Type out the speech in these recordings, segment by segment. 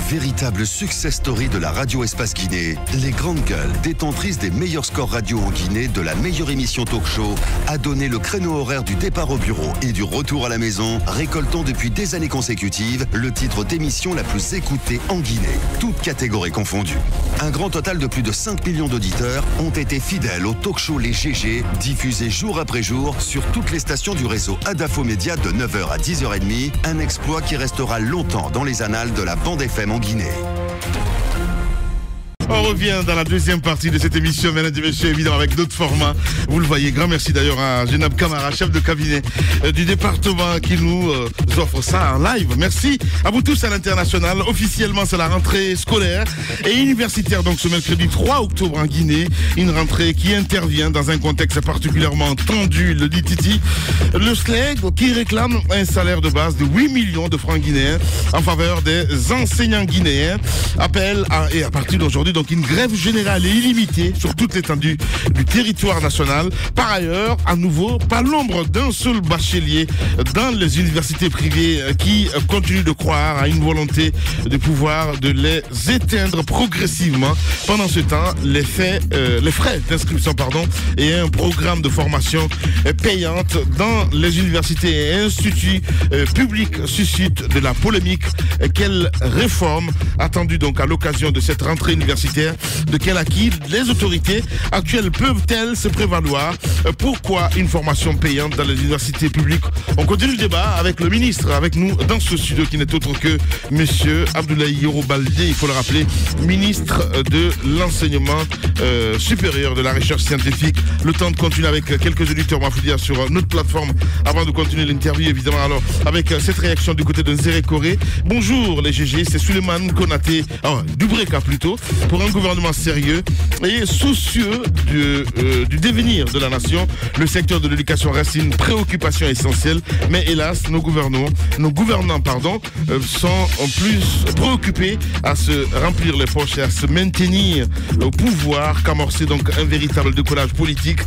Véritable success story de la radio Espace Guinée, les grandes gueules, détentrices des meilleurs scores radio en Guinée, de la meilleure émission talk show, a donné le créneau horaire du départ au bureau et du retour à la maison, récoltant depuis des années consécutives le titre d'émission la plus écoutée en Guinée, toutes catégories confondues. Un grand total de plus de 5 millions d'auditeurs ont été fidèles au talk show Les GG, diffusé jour après jour sur toutes les stations du réseau Adafo Média de 9h à 10h30, un exploit qui restera longtemps dans les annales de la bande FM en Guinée. On revient dans la deuxième partie de cette émission, mesdames et messieurs, évidemment avec d'autres formats. Vous le voyez, grand merci d'ailleurs à Jenab Kamara, chef de cabinet du département, qui nous offre ça en live. Merci à vous tous à l'international. Officiellement, c'est la rentrée scolaire et universitaire, donc ce mercredi 3 octobre en Guinée. Une rentrée qui intervient dans un contexte particulièrement tendu, le dit Titi. Le SLEG qui réclame un salaire de base de 8 millions de francs guinéens en faveur des enseignants guinéens. Appel à partir d'aujourd'hui, donc une grève générale et illimitée sur toute l'étendue du territoire national. Par ailleurs, à nouveau, pas l'ombre d'un seul bachelier dans les universités privées qui continuent de croire à une volonté de pouvoir de les éteindre progressivement. Pendant ce temps, les frais d'inscription et un programme de formation payante dans les universités et instituts publics suscitent de la polémique. Quelle réforme attendue donc à l'occasion de cette rentrée universitaire? De quel acquis les autorités actuelles peuvent-elles se prévaloir? Pourquoi une formation payante dans les universités publiques? On continue le débat avec le ministre, avec nous dans ce studio qui n'est autre que Monsieur Abdoulaye Yoro Baldé, il faut le rappeler, ministre de l'enseignement supérieur, de la recherche scientifique. Le temps de continuer avec quelques auditeurs Mafoudia sur notre plateforme avant de continuer l'interview, évidemment. Alors, avec cette réaction du côté de Nzéré Koré. Bonjour les GG, c'est Suleiman Konaté, du Breka plutôt, pour un gouvernement sérieux et soucieux du devenir de la nation. Le secteur de l'éducation reste une préoccupation essentielle, mais hélas, nos gouvernants sont plus préoccupés à se remplir les poches et à se maintenir au pouvoir qu'amorcer donc un véritable décollage politique,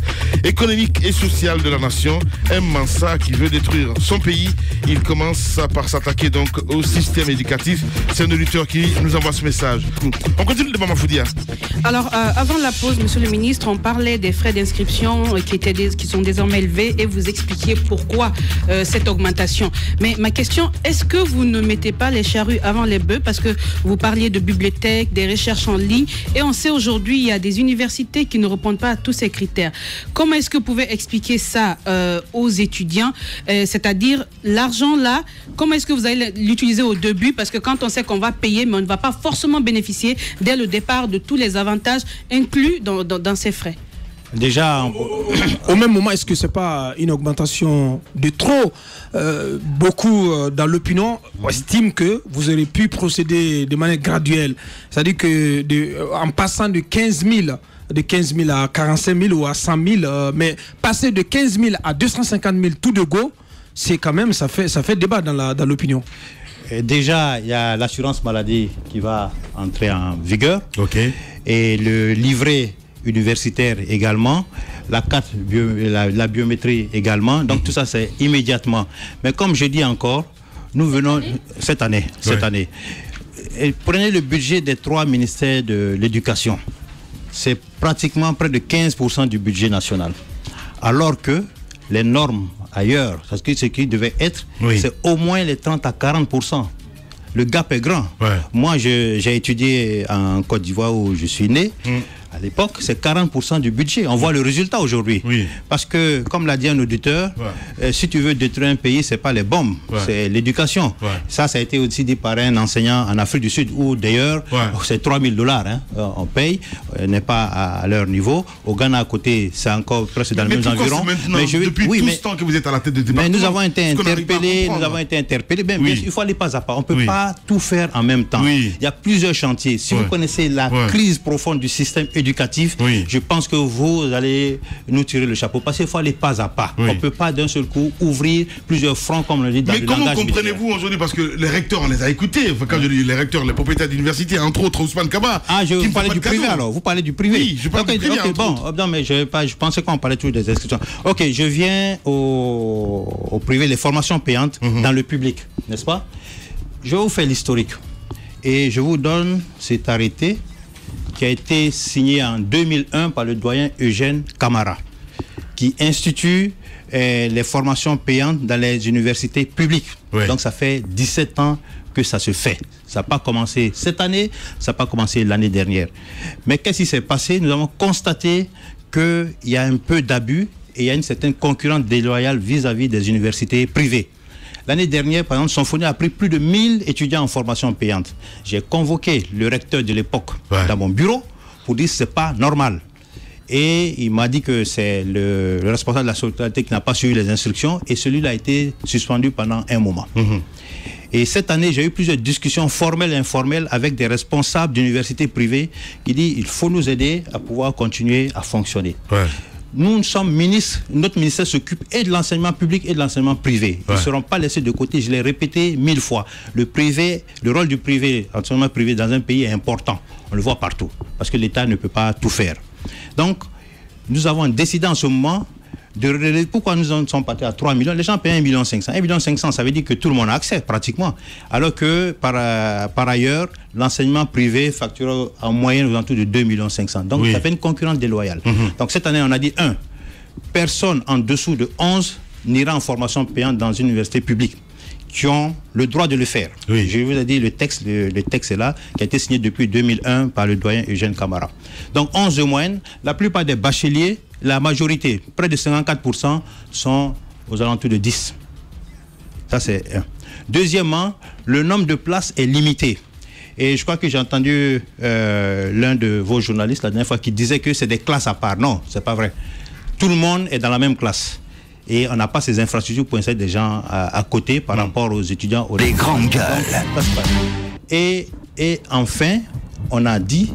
économique et social de la nation. Un Mansa qui veut détruire son pays, il commence par s'attaquer donc au système éducatif. C'est un auditeur qui nous envoie ce message. On continue le débat Mafoudia. Alors, avant la pause, monsieur le ministre, on parlait des frais d'inscription qui sont désormais élevés et vous expliquiez pourquoi cette augmentation. Mais ma question, est-ce que vous ne mettez pas les charrues avant les bœufs? Parce que vous parliez de bibliothèques, des recherches en ligne, et on sait aujourd'hui, il y a des universités qui ne répondent pas à tous ces critères. Comment est-ce que vous pouvez expliquer ça aux étudiants? C'est-à-dire, l'argent là, comment est-ce que vous allez l'utiliser au début? Parce que quand on sait qu'on va payer, mais on ne va pas forcément bénéficier dès le départ de tous les avantages inclus dans ces frais. Déjà, au même moment, est-ce que ce n'est pas une augmentation de trop? Beaucoup dans l'opinion estiment que vous aurez pu procéder de manière graduelle. C'est-à-dire que en passant de 15 000 à 45 000 ou à 100 000, mais passer de 15 000 à 250 000 tout de go, c'est quand même, ça fait débat dans l'opinion. Déjà, il y a l'assurance maladie qui va entrer en vigueur. Ok. Et le livret universitaire également, la carte la biométrie également. Donc tout ça, c'est immédiatement. Mais comme je dis encore, nous venons cette année. Et prenez le budget des 3 ministères de l'éducation. C'est pratiquement près de 15% du budget national. Alors que les normes ailleurs, parce que ce qui devait être, c'est au moins les 30 à 40%. Le gap est grand. Ouais. Moi, j'ai étudié en Côte d'Ivoire où je suis né. À l'époque, c'est 40% du budget. On voit le résultat aujourd'hui. Oui. Parce que, comme l'a dit un auditeur, si tu veux détruire un pays, c'est pas les bombes, c'est l'éducation. Ça a été aussi dit par un enseignant en Afrique du Sud, où d'ailleurs, c'est $3,000, hein, on paye, n'est pas à leur niveau. Au Ghana, à côté, c'est encore presque dans les mêmes environs. Mais depuis tout ce temps que vous êtes à la tête du département, mais nous avons été interpellés. Il faut aller pas à pas. On ne peut pas tout faire en même temps. Il y a plusieurs chantiers. Si vous connaissez la crise profonde du système éducatif, je pense que vous allez nous tirer le chapeau, parce qu'il faut aller pas à pas. On ne peut pas d'un seul coup ouvrir plusieurs fronts, comme on le dit dans le langage. Mais comment comprenez-vous aujourd'hui, parce que les recteurs, on les a écoutés, quand je dis les recteurs, les propriétaires d'université, entre autres Ousmane Kaba. Ah, je vous parlais du privé alors, vous parlez du privé. Oui, je parle du privé. Non, mais je pensais qu'on parlait toujours des inscriptions. Ok, je viens au privé, les formations payantes dans le public, n'est-ce pas? Je vais vous faire l'historique. Et je vous donne cet arrêté qui a été signé en 2001 par le doyen Eugène Camara, qui institue les formations payantes dans les universités publiques. Ouais. Donc ça fait 17 ans que ça se fait. Ça n'a pas commencé cette année, ça n'a pas commencé l'année dernière. Mais qu'est-ce qui s'est passé? Nous avons constaté qu'il y a un peu d'abus et il y a une certaine concurrence déloyale vis-à-vis des universités privées. L'année dernière, par exemple, Symphonie a pris plus de 1000 étudiants en formation payante. J'ai convoqué le recteur de l'époque dans mon bureau pour dire que ce n'est pas normal. Et il m'a dit que c'est le responsable de la solidarité qui n'a pas suivi les instructions et celui-là a été suspendu pendant un moment. Et cette année, j'ai eu plusieurs discussions formelles et informelles avec des responsables d'universités privées qui disent qu'il faut nous aider à pouvoir continuer à fonctionner. Nous sommes ministres, notre ministère s'occupe et de l'enseignement public et de l'enseignement privé. Ils ne seront pas laissés de côté, je l'ai répété 1000 fois. Le rôle du privé, l'enseignement privé dans un pays est important. On le voit partout, parce que l'État ne peut pas tout faire. Donc, nous avons décidé en ce moment de pourquoi nous sommes partis à 3 millions. Les gens payent 1,5 million. 1,5 million, ça veut dire que tout le monde a accès, pratiquement. Alors que, par ailleurs, l'enseignement privé facture en moyenne aux alentours de 2,5 millions. Donc, ça fait une concurrence déloyale. Donc, cette année, on a dit, personne en dessous de 11 n'ira en formation payante dans une université publique, qui ont le droit de le faire. Je vous ai dit, le texte est là, qui a été signé depuis 2001 par le doyen Eugène Camara. Donc 11 de moyenne, la plupart des bacheliers, la majorité, près de 54%, sont aux alentours de 10. Ça, c'est un. Deuxièmement, le nombre de places est limité. Et je crois que j'ai entendu l'un de vos journalistes la dernière fois qui disait que c'est des classes à part. Non, c'est pas vrai. Tout le monde est dans la même classe. Et on n'a pas ces infrastructures pour installer des gens à côté par rapport aux étudiants. Les grandes gueules. Et enfin, on a dit,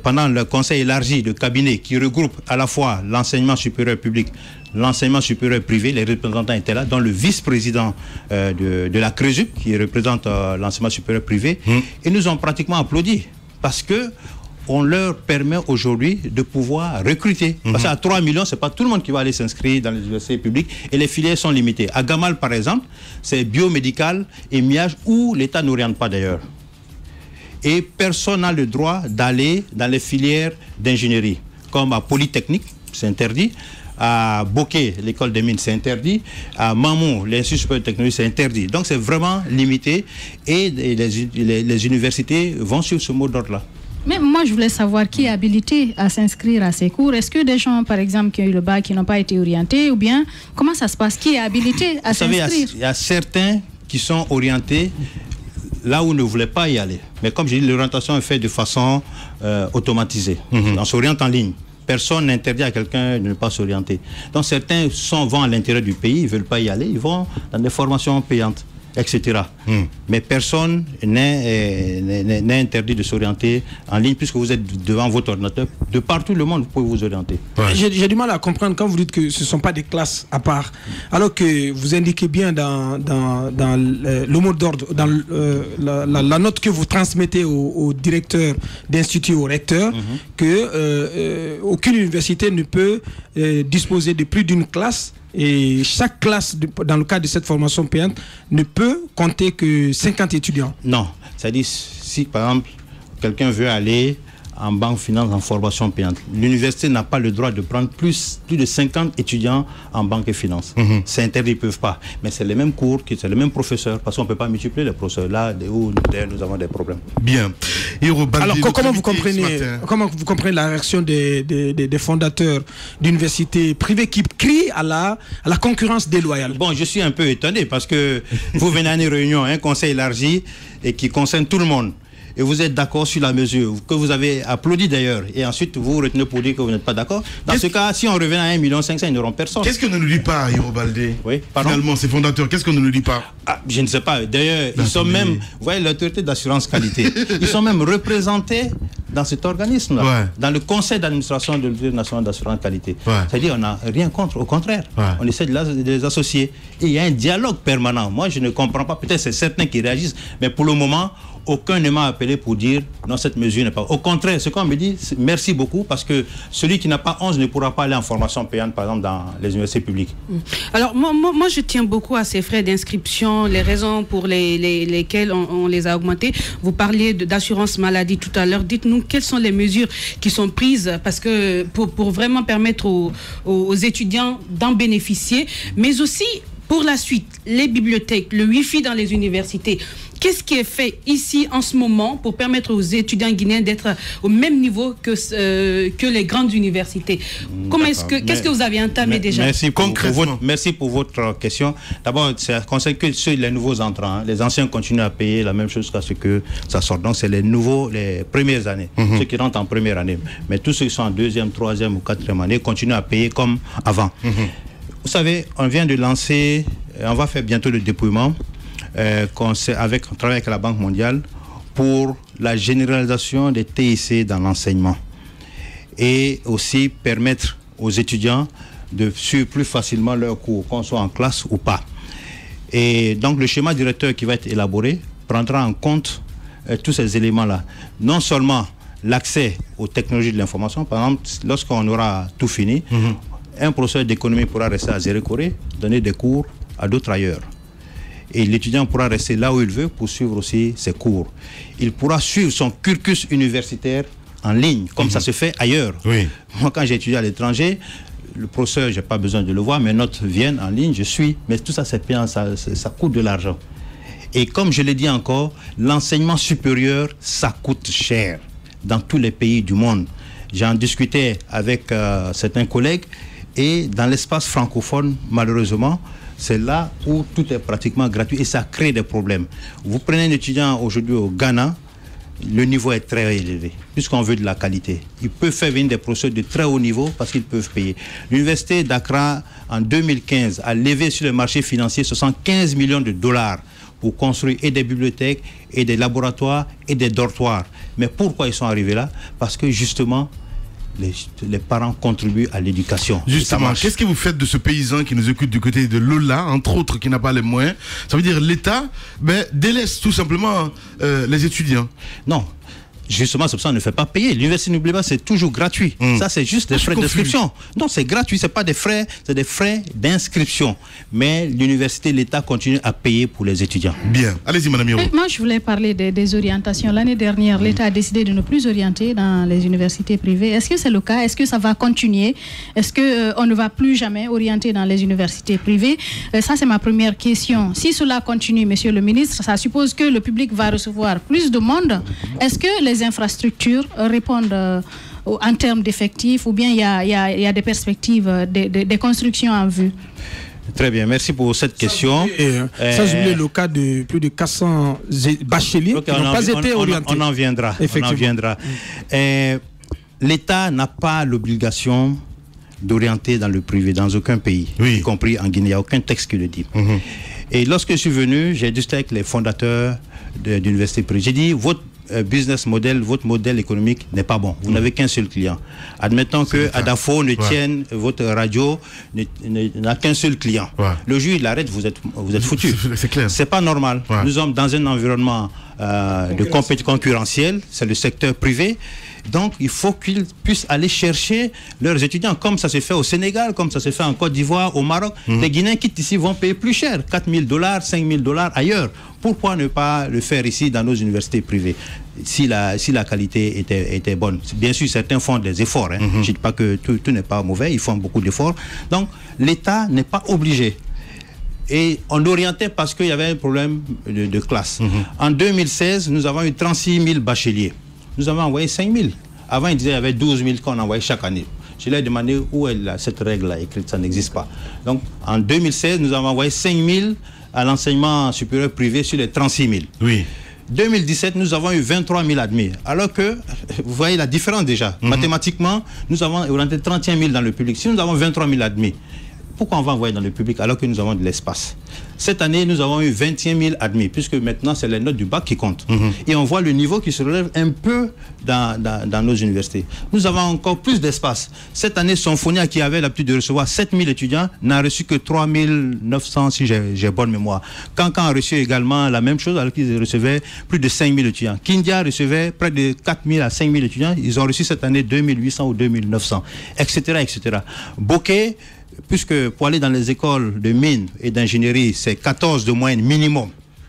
pendant le conseil élargi de cabinet qui regroupe à la fois l'enseignement supérieur public, l'enseignement supérieur privé, les représentants étaient là, dont le vice-président de la CRESUP, qui représente l'enseignement supérieur privé, et nous ont pratiquement applaudi parce que on leur permet aujourd'hui de pouvoir recruter. Parce qu'à 3 millions, ce n'est pas tout le monde qui va aller s'inscrire dans les universités publiques et les filières sont limitées. À Gamal, par exemple, c'est biomédical et MIAGE où l'État n'oriente pas d'ailleurs. Et personne n'a le droit d'aller dans les filières d'ingénierie, comme à Polytechnique, c'est interdit. À Bokeh, l'école des mines, c'est interdit. À Mamou, l'Institut supérieur de technologie, c'est interdit. Donc c'est vraiment limité et les universités vont sur ce mot d'ordre-là. Mais moi, je voulais savoir qui est habilité à s'inscrire à ces cours. Est-ce que des gens, par exemple, qui ont eu le bac, qui n'ont pas été orientés, ou bien comment ça se passe? Qui est habilité à s'inscrire? Vous savez, il y a certains qui sont orientés là où on ne voulait pas y aller. Mais comme je dis, l'orientation est faite de façon automatisée. On s'oriente en ligne. Personne n'interdit à quelqu'un de ne pas s'orienter. Donc certains vont à l'intérieur du pays, ils ne veulent pas y aller, ils vont dans des formations payantes, etc. Mais personne n'est interdit de s'orienter en ligne puisque vous êtes devant votre ordinateur. De partout le monde, vous pouvez vous orienter. J'ai du mal à comprendre quand vous dites que ce ne sont pas des classes à part, alors que vous indiquez bien dans le mot d'ordre, dans la note que vous transmettez au directeur d'institut, au recteur, que aucune université ne peut disposer de plus d'une classe. Et chaque classe, dans le cadre de cette formation payante, ne peut compter que 50 étudiants. Non, c'est-à-dire si par exemple quelqu'un veut aller en banque finance en formation payante, l'université n'a pas le droit de prendre plus de 50 étudiants en banque et finance. C'est interdit, ils ne peuvent pas. Mais c'est les mêmes cours, c'est les mêmes professeurs, parce qu'on ne peut pas multiplier les professeurs. Là où nous avons des problèmes. Bien. Alors comment vous comprenez la réaction des fondateurs d'universités privées qui crient à la concurrence déloyale? Bon, je suis un peu étonné parce que vous venez à une réunion, un conseil élargi et qui concerne tout le monde. Et vous êtes d'accord sur la mesure, que vous avez applaudi d'ailleurs, et ensuite vous retenez pour dire que vous n'êtes pas d'accord. Dans ce cas, si on revient à 1,5 million, ils n'auront personne. Qu'est-ce qu'on ne nous dit pas, Hiro Baldé? Oui, pardon. Finalement, ces fondateurs, qu'est-ce qu'on ne nous dit pas? Je ne sais pas. D'ailleurs, ils sont même, vous voyez, l'autorité d'assurance qualité, ils sont même représentés dans cet organisme-là, dans le conseil d'administration de l'Autorité nationale d'assurance qualité. C'est-à-dire, on n'a rien contre, au contraire. On essaie de les associer. Et il y a un dialogue permanent. Moi, je ne comprends pas. Peut-être c'est certains qui réagissent, mais pour le moment, aucun ne m'a appelé pour dire non, cette mesure n'est pas. Au contraire, ce qu'on me dit, merci beaucoup, parce que celui qui n'a pas 11 ne pourra pas aller en formation payante, par exemple, dans les universités publiques. Alors, moi, je tiens beaucoup à ces frais d'inscription, les raisons pour lesquelles on les a augmentés. Vous parliez d'assurance maladie tout à l'heure. Dites-nous quelles sont les mesures qui sont prises, parce que pour vraiment permettre aux étudiants d'en bénéficier, mais aussi pour la suite, les bibliothèques, le Wi-Fi dans les universités. Qu'est-ce qui est fait ici en ce moment pour permettre aux étudiants guinéens d'être au même niveau que les grandes universités? Qu'est-ce que vous avez entamé déjà? Merci pour votre question. D'abord, ça concerne que les nouveaux entrants. Hein. Les anciens continuent à payer la même chose qu'à ce que ça sort. Donc, c'est les nouveaux, les premières années, ceux qui rentrent en première année. Mais tous ceux qui sont en deuxième, troisième ou quatrième année continuent à payer comme avant. Vous savez, on vient de lancer, on va faire bientôt le déploiement. On travaille avec la Banque mondiale pour la généralisation des TIC dans l'enseignement et aussi permettre aux étudiants de suivre plus facilement leurs cours, qu'on soit en classe ou pas. Et donc le schéma directeur qui va être élaboré prendra en compte tous ces éléments-là. Non seulement l'accès aux technologies de l'information, par exemple, lorsqu'on aura tout fini, un professeur d'économie pourra rester à Zéro-Corée, donner des cours à d'autres ailleurs. Et l'étudiant pourra rester là où il veut pour suivre aussi ses cours. Il pourra suivre son cursus universitaire en ligne, comme ça se fait ailleurs. Oui. Moi, quand j'ai étudié à l'étranger, le professeur, je n'ai pas besoin de le voir, mes notes viennent en ligne, je suis. Mais tout ça, c'est payant, ça coûte de l'argent. Et comme je l'ai dit encore, l'enseignement supérieur, ça coûte cher dans tous les pays du monde. J'en discutais avec certains collègues. Et dans l'espace francophone, malheureusement, c'est là où tout est pratiquement gratuit et ça crée des problèmes. Vous prenez un étudiant aujourd'hui au Ghana, le niveau est très élevé, puisqu'on veut de la qualité. Ils peuvent faire venir des professeurs de très haut niveau parce qu'ils peuvent payer. L'université d'Accra, en 2015, a levé sur le marché financier 75 millions de dollars pour construire et des bibliothèques, et des laboratoires, et des dortoirs. Mais pourquoi ils sont arrivés là? Parce que justement, les parents contribuent à l'éducation. Justement, qu'est-ce que vous faites de ce paysan qui nous occupe du côté de Lola, entre autres, qui n'a pas les moyens? Ça veut dire l'État délaisse tout simplement les étudiants. Non. Justement, c'est pour ça qu'on ne fait pas payer. L'université, n'oubliez pas, c'est toujours gratuit. Ça, c'est juste des frais d'inscription. Non, c'est gratuit, c'est pas des frais, c'est des frais d'inscription. Mais l'université, l'État continue à payer pour les étudiants. Bien. Allez-y, Madame Hiro. Moi, je voulais parler des orientations. L'année dernière, l'État a décidé de ne plus orienter dans les universités privées. Est-ce que c'est le cas? Est-ce que ça va continuer? Est-ce qu'on ne va plus jamais orienter dans les universités privées? Ça, c'est ma première question. Si cela continue, Monsieur le ministre, ça suppose que le public va recevoir plus de monde. Est-ce que les infrastructures répondent en termes d'effectifs ou bien il y a des perspectives, des constructions en vue? Très bien, merci pour cette question. Ça, j'oublie le cas de plus de 400 bacheliers qui n'ont pas été orientés. On en viendra. L'État n'a pas l'obligation d'orienter dans le privé, dans aucun pays, y compris en Guinée. Il n'y a aucun texte qui le dit. Et lorsque je suis venu, j'ai discuté avec les fondateurs d'universités privées. J'ai dit, votre business model, votre modèle économique n'est pas bon. Vous n'avez qu'un seul client. Admettons que Adafo ne tienne, votre radio n'a qu'un seul client. Le jour il arrête, vous êtes foutu. C'est clair. C'est pas normal. Nous sommes dans un environnement de compétition concurrentielle, c'est le secteur privé. Donc, il faut qu'ils puissent aller chercher leurs étudiants, comme ça se fait au Sénégal, comme ça se fait en Côte d'Ivoire, au Maroc. Les Guinéens quittent ici vont payer plus cher, $4,000, $5,000 ailleurs. Pourquoi ne pas le faire ici dans nos universités privées si la qualité était bonne? Bien sûr, certains font des efforts. Je ne dis pas que tout n'est pas mauvais, ils font beaucoup d'efforts. Donc, l'État n'est pas obligé. Et on orientait parce qu'il y avait un problème de classe. En 2016, nous avons eu 36 000 bacheliers. Nous avons envoyé 5 000. Avant, ils disaient qu'il y avait 12 000 qu'on envoyait chaque année. Je leur ai demandé où est cette règle-là écrite, ça n'existe pas. Donc, en 2016, nous avons envoyé 5 000 à l'enseignement supérieur privé sur les 36 000. Oui. 2017, nous avons eu 23 000 admis. Alors que, vous voyez la différence déjà. Mathématiquement, nous avons orienté 31 000 dans le public. Si nous avons 23 000 admis, pourquoi on va envoyer dans le public alors que nous avons de l'espace? Cette année, nous avons eu 21 000 admis, puisque maintenant, c'est les notes du bac qui comptent. Et on voit le niveau qui se relève un peu dans nos universités. Nous avons encore plus d'espace. Cette année, Symphonia, qui avait l'habitude de recevoir 7 000 étudiants, n'a reçu que 3 900, si j'ai bonne mémoire. Cancan a reçu également la même chose, alors qu'ils recevaient plus de 5 000 étudiants. Kindia recevait près de 4 000 à 5 000 étudiants. Ils ont reçu cette année 2 800 ou 2 900, etc., etc. Bokeh, puisque pour aller dans les écoles de mines et d'ingénierie, c'est 14 de moyenne minimum,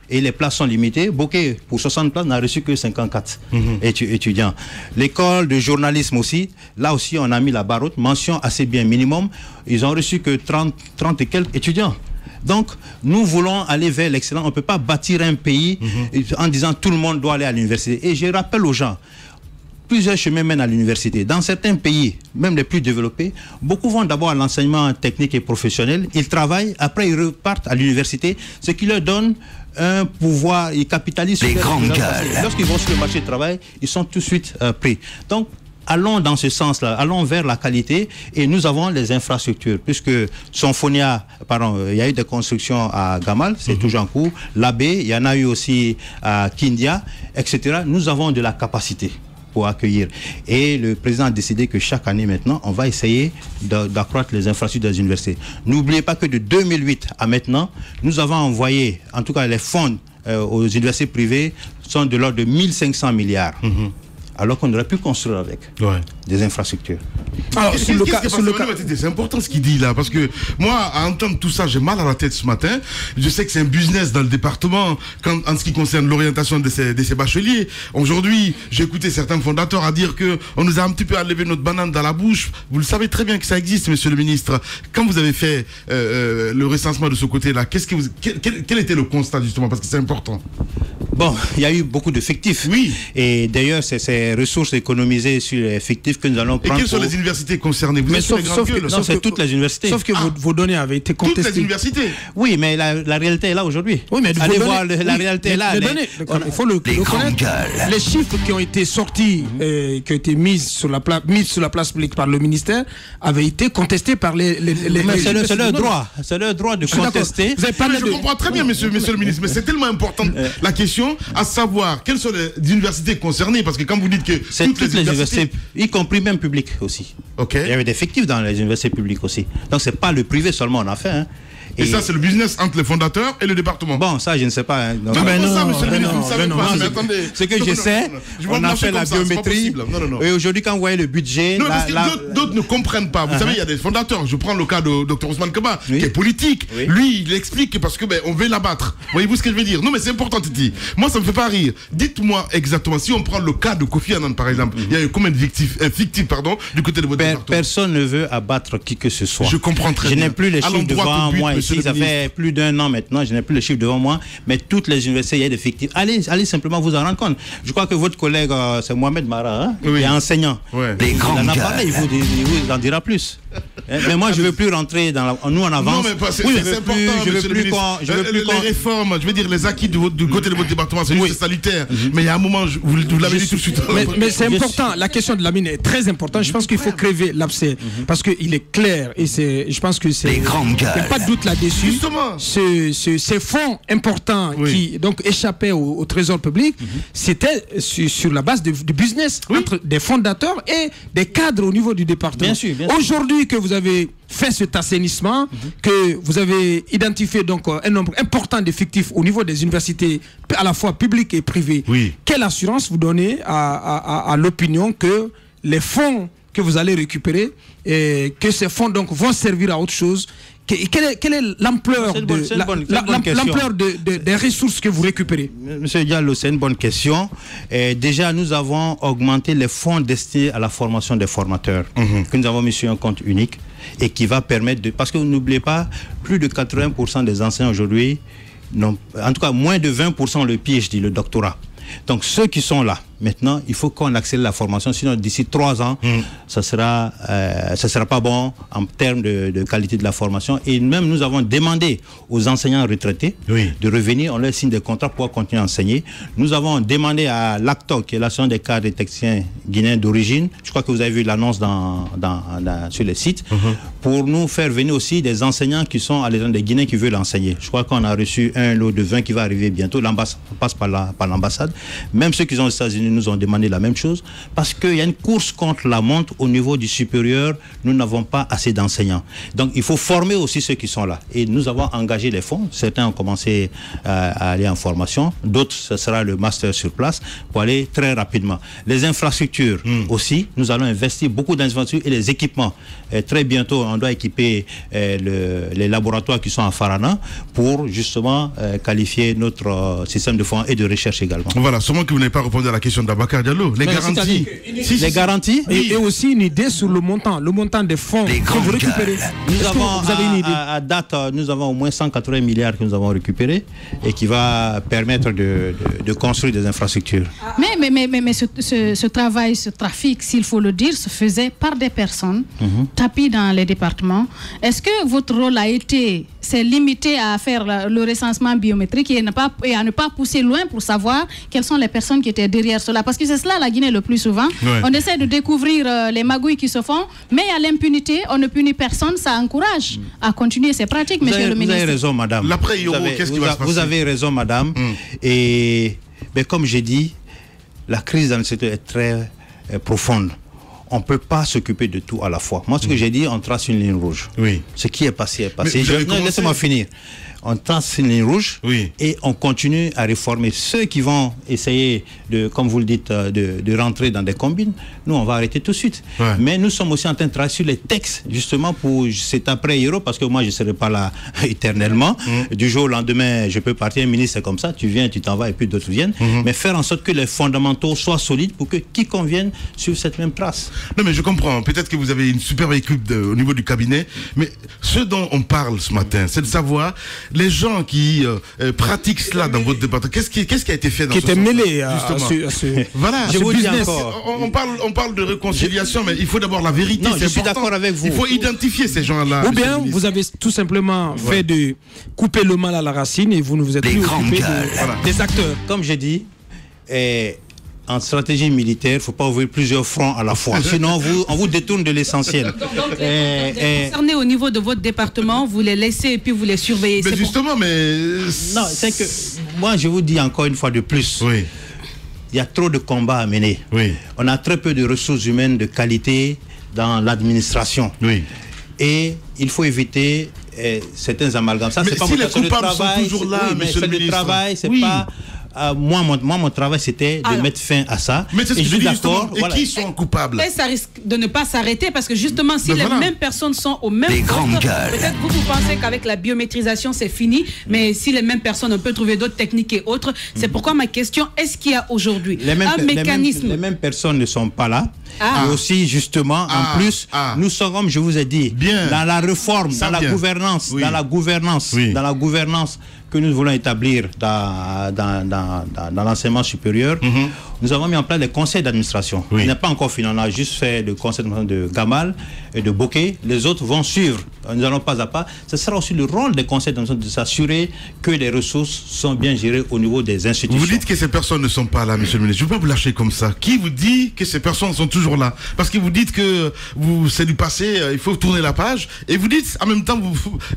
et les places sont limitées. Bokeh, pour 60 places, n'a reçu que 54 étudiants. L'école de journalisme aussi, là aussi, on a mis la barre haute, mention assez bien minimum. Ils ont reçu que 30 et quelques étudiants. Donc, nous voulons aller vers l'excellence. On ne peut pas bâtir un pays en disant tout le monde doit aller à l'université. Et je rappelle aux gens, plusieurs chemins mènent à l'université. Dans certains pays, même les plus développés, beaucoup vont d'abord à l'enseignement technique et professionnel. Ils travaillent, après ils repartent à l'université, ce qui leur donne un pouvoir, ils capitalisent les grandes gueules. Lorsqu'ils vont sur le marché du travail, ils sont tout de suite pris. Donc, allons dans ce sens-là, allons vers la qualité, et nous avons les infrastructures, puisque Symphonia, il y a eu des constructions à Gamal, c'est toujours en cours, l'Abbé, il y en a eu aussi à Kindia, etc. Nous avons de la capacité pour accueillir. Et le président a décidé que chaque année maintenant, on va essayer d'accroître les infrastructures des universités. N'oubliez pas que de 2008 à maintenant, nous avons envoyé, en tout cas les fonds aux universités privées sont de l'ordre de 1500 milliards. Alors qu'on aurait pu construire avec des infrastructures. Alors, c'est important ce qu'il dit là, parce que moi, à entendre tout ça, j'ai mal à la tête ce matin. Je sais que c'est un business dans le département en ce qui concerne l'orientation de ces bacheliers. Aujourd'hui, j'ai écouté certains fondateurs à dire que on nous a un petit peu enlevé notre banane dans la bouche. Vous le savez très bien que ça existe, monsieur le ministre. Quand vous avez fait le recensement de ce côté-là, quel était le constat justement, parce que c'est important? Bon, il y a eu beaucoup de fictifs. Oui. Et d'ailleurs, c'est ces ressources économisées sur les fictifs que nous allons prendre. Et quelles sont les universités concernées? Vous êtes c'est toutes les universités. Sauf que vos données avaient été contestées. Toutes les universités. Oui, mais la réalité est là aujourd'hui. Oui, mais allez voir, la réalité est là. Il faut le reconnaître. Les chiffres qui ont été sortis, qui ont été mis sur la place publique par le ministère, avaient été contestés par les c'est leur droit. C'est leur droit de contester. Je comprends très bien, monsieur le ministre, mais c'est tellement important la question, à savoir quelles sont les universités concernées, parce que quand vous dites que c'est toutes les universités, y compris même publiques aussi. Okay. Il y avait des fictifs dans les universités publiques aussi. Donc c'est pas le privé seulement on a fait. Hein. Et ça, c'est le business entre les fondateurs et le département. Bon, ça, je ne sais pas. Hein. Non, ça, monsieur le ministre, vous ne savez pas. Mais attendez. Ce que je sais, on a fait la biométrie. Et aujourd'hui, quand vous voyez le budget... Non, parce que d'autres ne comprennent pas. Vous savez, il y a des fondateurs. Je prends le cas de Dr Ousmane Kaba, qui est politique. Lui, il explique parce que on veut l'abattre. Voyez-vous ce que je veux dire? Non, mais c'est important, Titi. Moi, ça ne me fait pas rire. Dites-moi exactement, si on prend le cas de Kofi Annan, par exemple, il y a eu combien de fictifs, du côté de votre département? Personne ne veut abattre qui que ce soit. Je comprends très bien. Je n'ai plus les chiffres devant moi ici. Ça fait plus d'un an maintenant, je n'ai plus les chiffres devant moi, mais toutes les universités, il y a des fictifs. Allez simplement vous en rendre compte. Je crois que votre collègue, c'est Mohamed Mara, hein, qui est enseignant. Les grands il en a parlé, il vous en dira plus. Mais moi, je ne veux plus rentrer dans nous en avance. Non, mais c'est important, monsieur le ministre. Les réformes, je veux dire, les acquis du côté de votre département, c'est juste salutaire. Mais il y a un moment, vous l'avez dit tout de suite. Mais c'est important, la question de la mine est très importante. Je pense qu'il faut crever l'abcès, parce qu'il est clair, et je pense que c'est... Il n'y a pas de doute là-dessus. Justement. Ces fonds importants qui donc échappaient au trésor public, c'était sur la base du business entre des fondateurs et des cadres au niveau du département. Bien sûr. Aujourd'hui que vous avez fait cet assainissement, que vous avez identifié donc un nombre important d'effectifs au niveau des universités à la fois publiques et privées, quelle assurance vous donnez à l'opinion que les fonds que vous allez récupérer et que ces fonds donc vont servir à autre chose? Quelle est l'ampleur des ressources que vous récupérez? Monsieur Diallo, c'est une bonne question. Déjà, nous avons augmenté les fonds destinés à la formation des formateurs, que nous avons mis sur un compte unique et qui va permettre de... Parce que vous n'oubliez pas, plus de 80% des enseignants aujourd'hui, en tout cas moins de 20% le PhD, le doctorat. Donc ceux qui sont là, Maintenant, il faut qu'on accélère la formation, sinon d'ici 3 ans, ça sera pas bon en termes de qualité de la formation. Et même nous avons demandé aux enseignants retraités de revenir, on leur signe des contrats pour continuer à enseigner. Nous avons demandé à l'ACTOC, qui est l'association des cadres et techniciens guinéens d'origine, je crois que vous avez vu l'annonce sur le site, pour nous faire venir aussi des enseignants qui sont à l'étranger, des Guinéens qui veulent enseigner. Je crois qu'on a reçu un lot de 20 qui va arriver bientôt. L'ambassade passe par l'ambassade. Même ceux qui sont aux États-Unis nous ont demandé la même chose, parce qu'il y a une course contre la montre au niveau du supérieur. Nous n'avons pas assez d'enseignants. Donc il faut former aussi ceux qui sont là. Et nous avons engagé les fonds. Certains ont commencé à aller en formation. D'autres, ce sera le master sur place pour aller très rapidement. Les infrastructures aussi, nous allons investir beaucoup d'infrastructures et les équipements. Très bientôt, on doit équiper les laboratoires qui sont à Farana pour justement qualifier notre système de fonds et de recherche également. Voilà, seulement que vous n'avez pas répondu à la question d'Abakar Diallo. Les garanties. Les garanties et aussi une idée sur le montant des fonds que vous récupérez. Nous avons, vous avez une idée? À date, nous avons au moins 180 milliards que nous avons récupérés et qui va permettre de construire des infrastructures. Mais ce travail, ce trafic, s'il faut le dire, se faisait par des personnes tapies dans les départements. Est-ce que votre rôle s'est limité à faire le recensement biométrique et à ne pas pousser loin pour savoir quelles sont les personnes qui étaient derrière cela? Parce que c'est cela la Guinée le plus souvent. On essaie de découvrir les magouilles qui se font, mais à l'impunité, on ne punit personne, ça encourage à continuer ces pratiques, monsieur le ministre. Vous avez raison, madame. Vous avez raison, madame. Et comme j'ai dit, la crise dans le secteur est très profonde. On ne peut pas s'occuper de tout à la fois. Moi, ce que j'ai dit, on trace une ligne rouge. Ce qui est passé est passé. Laissez-moi finir. On trace une ligne rouge et on continue à réformer. Ceux qui vont essayer, comme vous le dites, de rentrer dans des combines, nous, on va arrêter tout de suite. Mais nous sommes aussi en train de travailler sur les textes, justement, pour cet après-héros, parce que moi, je ne serai pas là éternellement. Du jour au lendemain, je peux partir, un ministre, c'est comme ça, tu viens, tu t'en vas, et puis d'autres viennent. Mais faire en sorte que les fondamentaux soient solides pour que quiconque vienne suive cette même trace. Non, mais je comprends. Peut-être que vous avez une superbe équipe au niveau du cabinet, mais ce dont on parle ce matin, c'est de savoir les gens qui pratiquent cela dans votre département. Qu'est-ce qui a été fait dans ce sens? Qui était mêlé à ce voilà. Je vous dis encore. On parle de réconciliation, mais il faut d'abord la vérité. Non, je suis d'accord avec vous. Il faut identifier ces gens-là. Ou bien vous avez tout simplement fait de couper le mal à la racine et vous ne vous êtes plus occupé des acteurs. Comme j'ai dit, en stratégie militaire, il ne faut pas ouvrir plusieurs fronts à la fois. Sinon, on vous détourne de l'essentiel. Concernés au niveau de votre département, vous les laissez et puis vous les surveillez. Mais justement, non, c'est que moi, je vous dis encore une fois de plus. Il y a trop de combats à mener. On a très peu de ressources humaines de qualité dans l'administration. Et il faut éviter certains amalgames. Ça, c'est pas si les coupables sont toujours là, monsieur le ministre. Le travail, c'est pas... moi, mon travail, c'était de mettre fin à ça. Mais c'est ce que je dis justement. Et qui sont coupables? Et ça risque de ne pas s'arrêter parce que justement, si les mêmes personnes sont au même poste, peut-être vous pensez qu'avec la biométrisation, c'est fini. Mais si les mêmes personnes, on peut trouver d'autres techniques et autres. C'est pourquoi ma question, est-ce qu'il y a aujourd'hui un mécanisme? Les mêmes personnes ne sont pas là. Et aussi, justement, en plus, nous sommes, comme je vous ai dit, dans la réforme, dans la gouvernance que nous voulons établir dans l'enseignement supérieur. Nous avons mis en place des conseils d'administration. Il n'est pas encore fini. On a juste fait le conseil de Gamal et de Bokeh. Les autres vont suivre. Nous allons pas à pas. Ce sera aussi le rôle des conseils d'administration de s'assurer que les ressources sont bien gérées au niveau des institutions. Vous dites que ces personnes ne sont pas là, monsieur le ministre. Je ne veux pas vous lâcher comme ça. Qui vous dit que ces personnes sont toujours là? Parce que vous dites que c'est du passé, il faut tourner la page. Et vous dites, en même temps,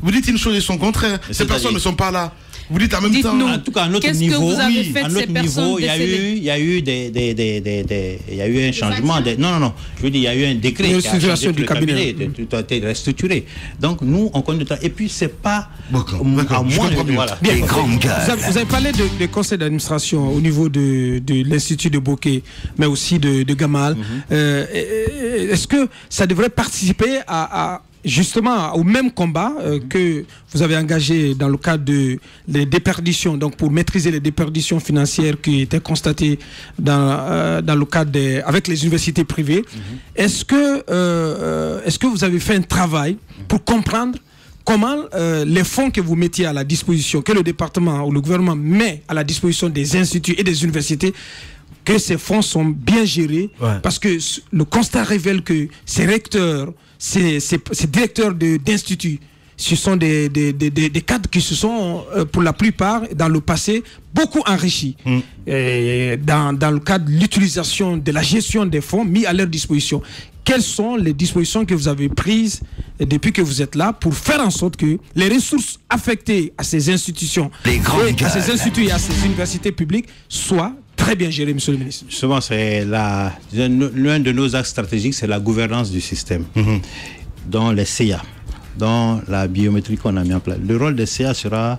vous dites une chose et son contraire. Ces personnes ne sont pas là. Vous dites en même temps. En tout cas, à notre niveau, il y a eu un changement. Non. Je veux dire, il y a eu un décret qui a changé du cabinet. Tout a été restructuré. Donc nous, on connaît tout ça. Et puis c'est pas à moins de voilà. Vous avez parlé de conseil d'administration au niveau de l'institut de Bokeh, mais aussi de Gamal. Est-ce que ça devrait participer justement au même combat que vous avez engagé dans le cadre des déperditions, donc pour maîtriser les déperditions financières qui étaient constatées dans le cadre avec les universités privées. Est-ce que vous avez fait un travail pour comprendre comment les fonds que vous mettiez à la disposition, que le département ou le gouvernement met à la disposition des instituts et des universités, que ces fonds sont bien gérés, parce que le constat révèle que ces recteurs, ces directeurs d'instituts, ce sont des cadres qui se sont, pour la plupart, dans le passé, beaucoup enrichis dans le cadre de l'utilisation, de la gestion des fonds mis à leur disposition. Quelles sont les dispositions que vous avez prises depuis que vous êtes là pour faire en sorte que les ressources affectées à ces institutions, à ces instituts et à ces universités publiques soient très bien gérées, monsieur le ministre? Justement, c'est l'un de nos axes stratégiques, c'est la gouvernance du système, dans les CA. Dans la biométrie qu'on a mis en place. Le rôle des CA sera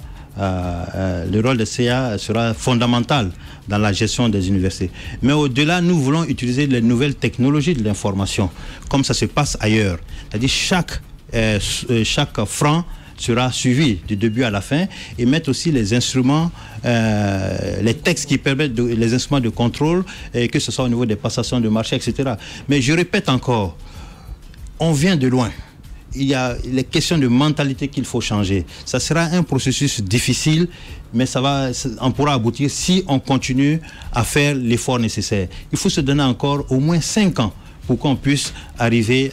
fondamental dans la gestion des universités. Mais au-delà, nous voulons utiliser les nouvelles technologies de l'information, comme ça se passe ailleurs. C'est-à-dire chaque franc sera suivi du début à la fin, et mettre aussi les instruments, les textes qui permettent, les instruments de contrôle, et que ce soit au niveau des passations de marché, etc. Mais je répète encore, on vient de loin. Il y a les questions de mentalité qu'il faut changer. Ça sera un processus difficile, mais on pourra aboutir si on continue à faire l'effort nécessaire. Il faut se donner encore au moins 5 ans pour qu'on puisse arriver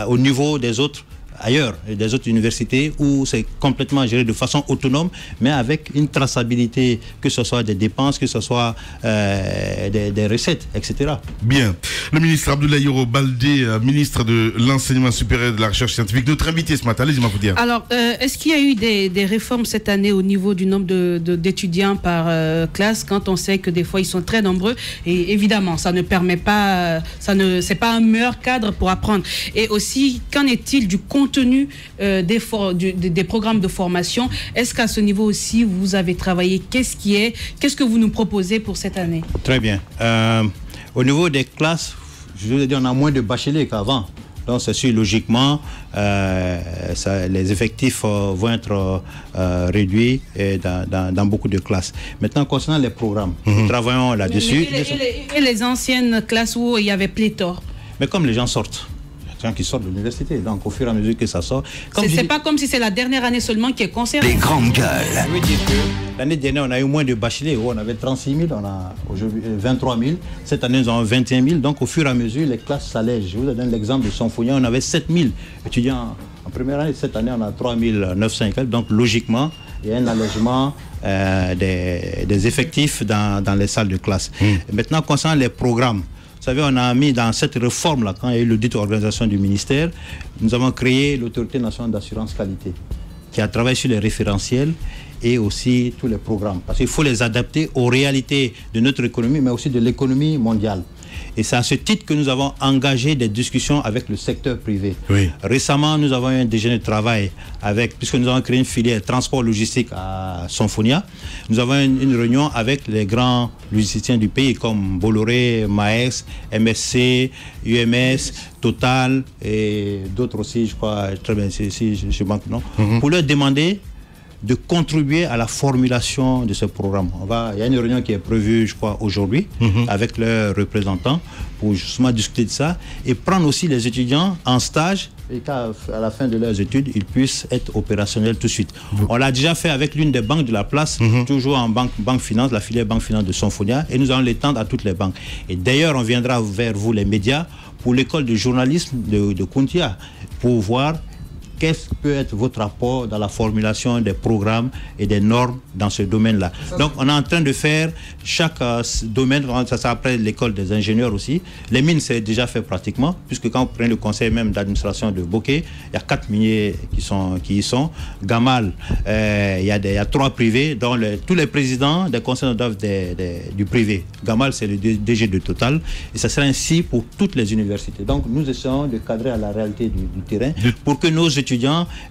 au niveau des autres, ailleurs, des autres universités où c'est complètement géré de façon autonome, mais avec une traçabilité, que ce soit des dépenses, que ce soit des recettes, etc. Bien. Le ministre Abdoulaye Yoro Baldé, ministre de l'Enseignement supérieur et de la Recherche scientifique, notre invité ce matin. Allez-y, Mafoudia. Alors, est-ce qu'il y a eu des réformes cette année au niveau du nombre d'étudiants par classe, quand on sait que des fois ils sont très nombreux, et évidemment, ça ne permet pas, c'est pas un meilleur cadre pour apprendre. Et aussi, qu'en est-il du contenu des programmes de formation? Est-ce qu'à ce niveau aussi, vous avez travaillé? Qu'est-ce que vous nous proposez pour cette année? Très bien. Au niveau des classes, je veux dire, on a moins de bacheliers qu'avant. Donc, c'est sûr, logiquement, les effectifs vont être réduits dans beaucoup de classes. Maintenant, concernant les programmes, nous travaillons là-dessus. Et les anciennes classes où il y avait pléthore? Mais comme les gens sortent, qui sortent de l'université, donc au fur et à mesure que ça sort. C'est pas comme si c'est la dernière année seulement qui est concernée. Les grandes gueules. Je veux dire que l'année dernière, on a eu moins de bacheliers. On avait 36 000, on a aujourd'hui 23 000. Cette année, nous avons 21 000. Donc au fur et à mesure, les classes s'allègent. Je vous donne l'exemple de Sonfonia. On avait 7 000 étudiants en première année. Cette année, on a 3 900. Donc logiquement, il y a un allègement des effectifs dans les salles de classe. Maintenant, concernant les programmes, vous savez, on a mis dans cette réforme-là, quand il y a eu l'audit organisation du ministère, nous avons créé l'Autorité nationale d'assurance qualité, qui a travaillé sur les référentiels et aussi tous les programmes. Parce qu'il faut les adapter aux réalités de notre économie, mais aussi de l'économie mondiale. Et c'est à ce titre que nous avons engagé des discussions avec le secteur privé. Oui. Récemment, nous avons eu un déjeuner de travail puisque nous avons créé une filière transport logistique à Sonfonia. Nous avons une réunion avec les grands logisticiens du pays comme Bolloré, Maes, MSC, UMS, Total et d'autres aussi, je crois, très bien, si je manque non, pour leur demander de contribuer à la formulation de ce programme. Il y a une réunion qui est prévue, je crois, aujourd'hui, avec leurs représentants, pour justement discuter de ça, et prendre aussi les étudiants en stage, et qu'à la fin de leurs études, ils puissent être opérationnels tout de suite. On l'a déjà fait avec l'une des banques de la place, toujours en banque finance, la filière banque finance de Sonfonia, et nous allons l'étendre à toutes les banques. Et d'ailleurs, on viendra vers vous, les médias, pour l'école de journalisme de Kountia, pour voir qu'est-ce que peut être votre apport dans la formulation des programmes et des normes dans ce domaine-là. Donc, on est en train de faire chaque domaine, ça c'est après l'école des ingénieurs aussi. Les mines, c'est déjà fait pratiquement, puisque quand vous prenez le conseil même d'administration de Bokeh, il y a 4 miniers qui y sont. Gamal, il y a 3 privés, dont tous les présidents des conseils d'œuvre du privé. Gamal, c'est le DG de Total, et ça sera ainsi pour toutes les universités. Donc, nous essayons de cadrer à la réalité du terrain pour que nos étudiants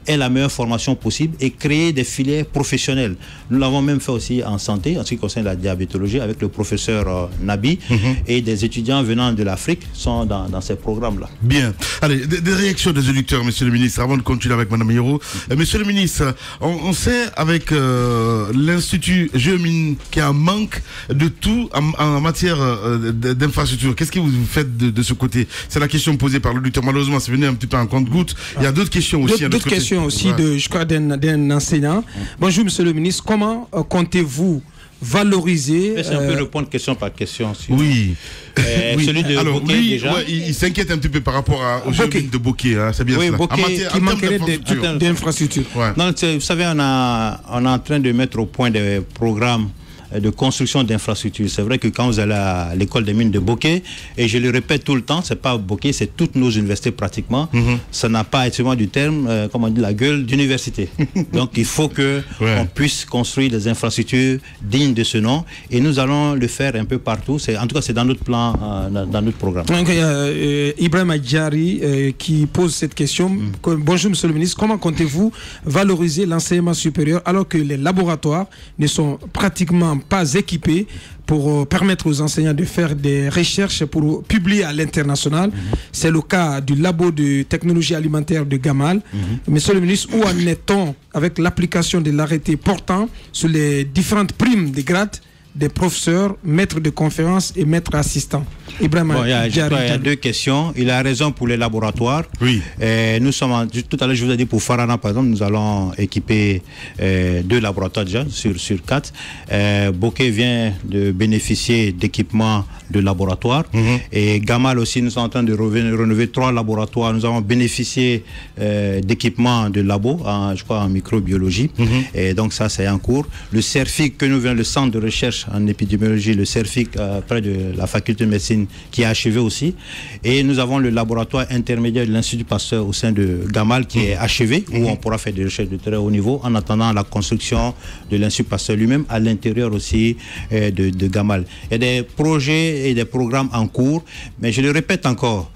aient la meilleure formation possible et créer des filières professionnelles. Nous l'avons même fait aussi en santé, en ce qui concerne la diabétologie, avec le professeur Nabi, et des étudiants venant de l'Afrique sont dans ces programmes-là. Bien. Allez, des réactions des auditeurs, monsieur le ministre, avant de continuer avec madame Yoro. Monsieur le ministre, on sait avec l'Institut Géomine qu'il y a un manque de tout en matière d'infrastructure. Qu'est-ce que vous faites de ce côté? C'est la question posée par l'auditeur. Malheureusement, c'est venu un petit peu en compte-goutte. Il y a d'autres questions aussi. D'autres questions aussi, je crois, d'un enseignant. Bonjour, monsieur le ministre. Comment comptez-vous valoriser... Si on peut répondre question par question. Oui. Celui de Bokeh, déjà. Il s'inquiète un petit peu par rapport au jeu de Bokeh, hein, c'est bien oui, cela. Bokeh, qui manquerait d'infrastructures. Ouais. Vous savez, on est en train de mettre au point des programmes de construction d'infrastructures. C'est vrai que quand vous allez à l'école des mines de Bokeh, et je le répète tout le temps, c'est pas Bokeh, c'est toutes nos universités pratiquement, ça n'a pas actuellement du terme, comme on dit, la gueule d'université. Donc il faut que on puisse construire des infrastructures dignes de ce nom, et nous allons le faire un peu partout. En tout cas, c'est dans notre plan, dans notre programme. Donc, Ibrahim Adjari qui pose cette question. Bonjour Monsieur le Ministre, comment comptez-vous valoriser l'enseignement supérieur alors que les laboratoires ne sont pratiquement pas équipés pour permettre aux enseignants de faire des recherches pour publier à l'international. C'est le cas du labo de technologie alimentaire de Gamal. Monsieur le ministre, où en est-on avec l'application de l'arrêté portant sur les différentes primes de grade des professeurs, maîtres de conférences et maîtres assistants? Ibrahim, il y a deux questions. Il a raison pour les laboratoires. Oui. Nous sommes tout à l'heure, je vous ai dit pour Farana, par exemple, nous allons équiper 2 laboratoires déjà sur 4. Bokeh vient de bénéficier d'équipements de laboratoires. Et Gamal aussi, nous sommes en train de renouveler 3 laboratoires. Nous avons bénéficié d'équipements de labo, je crois en microbiologie. Et donc ça, c'est en cours. Le CERFIC que nous venons, le centre de recherche en épidémiologie, le CERFIC près de la faculté de médecine qui est achevé aussi. Et nous avons le laboratoire intermédiaire de l'Institut Pasteur au sein de Gamal qui est achevé, où on pourra faire des recherches de très haut niveau en attendant la construction de l'Institut Pasteur lui-même à l'intérieur aussi de Gamal. Il y a des projets et des programmes en cours, mais je le répète encore,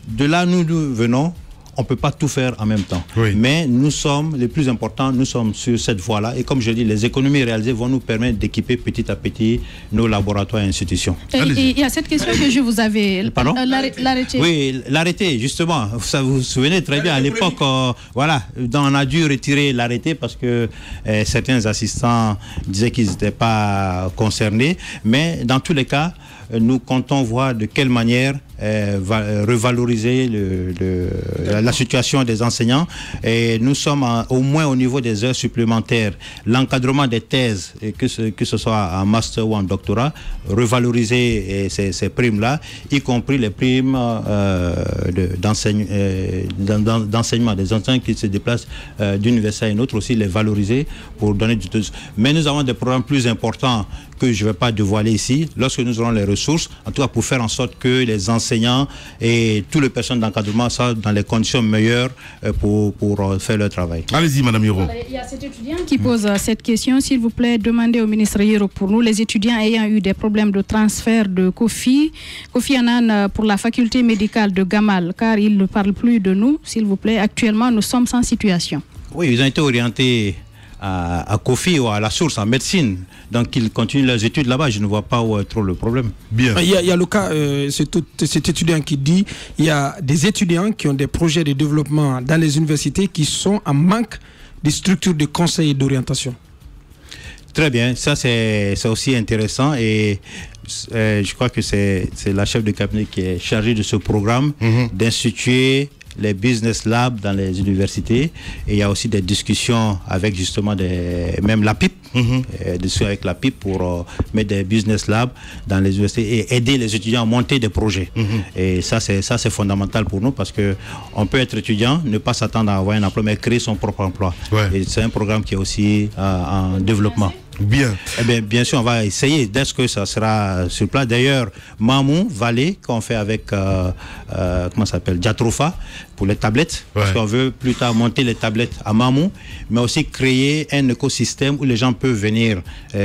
de là nous venons, on ne peut pas tout faire en même temps. Mais nous sommes, les plus importants, nous sommes sur cette voie-là. Et comme je dis, les économies réalisées vont nous permettre d'équiper petit à petit nos laboratoires et institutions. Et il y a cette question que je vous avais... L'arrêté. Oui, l'arrêté, justement. Ça vous souvenez très bien, à l'époque, on a dû retirer l'arrêté parce que certains assistants disaient qu'ils n'étaient pas concernés. Mais dans tous les cas, nous comptons voir de quelle manière revaloriser la situation des enseignants. Et nous sommes au moins au niveau des heures supplémentaires, l'encadrement des thèses, que ce soit en master ou en doctorat, revaloriser ces primes-là, y compris les primes d'enseignement des enseignants qui se déplacent d'une université à une autre, aussi les valoriser pour donner du... Mais nous avons des programmes plus importants que je ne vais pas dévoiler ici, lorsque nous aurons les ressources, en tout cas pour faire en sorte que les enseignants et toutes les personnes d'encadrement soient dans les conditions meilleures pour faire leur travail. Allez-y, Madame Hiro. Il y a cet étudiant qui pose cette question. S'il vous plaît, demandez au ministre Hiro pour nous, les étudiants ayant eu des problèmes de transfert de Kofi Annan pour la faculté médicale de Gamal, car il ne parle plus de nous, s'il vous plaît. Actuellement, nous sommes sans situation. Oui, ils ont été orientés à Kofi ou à la source en médecine. Donc ils continuent leurs études là-bas. Je ne vois pas où est trop le problème. Bien. Il y a le cas, cet étudiant qui dit il y a des étudiants qui ont des projets de développement dans les universités qui sont en manque de structures de conseil et d'orientation. Très bien, ça c'est aussi intéressant et je crois que c'est la chef de cabinet qui est chargée de ce programme d'instituer les business labs dans les universités, et il y a aussi des discussions avec justement même la PIP, avec la PIP pour mettre des business labs dans les universités et aider les étudiants à monter des projets. Et ça c'est fondamental pour nous parce que on peut être étudiant, ne pas s'attendre à avoir un emploi, mais créer son propre emploi. Et c'est un programme qui est aussi en développement. Bien. Eh bien, bien sûr, on va essayer dès que ça sera sur place. D'ailleurs, Mamou, Valais, qu'on fait avec, comment ça s'appelle, Diatrofa, pour les tablettes. Parce qu'on veut plus tard monter les tablettes à Mamou, mais aussi créer un écosystème où les gens peuvent venir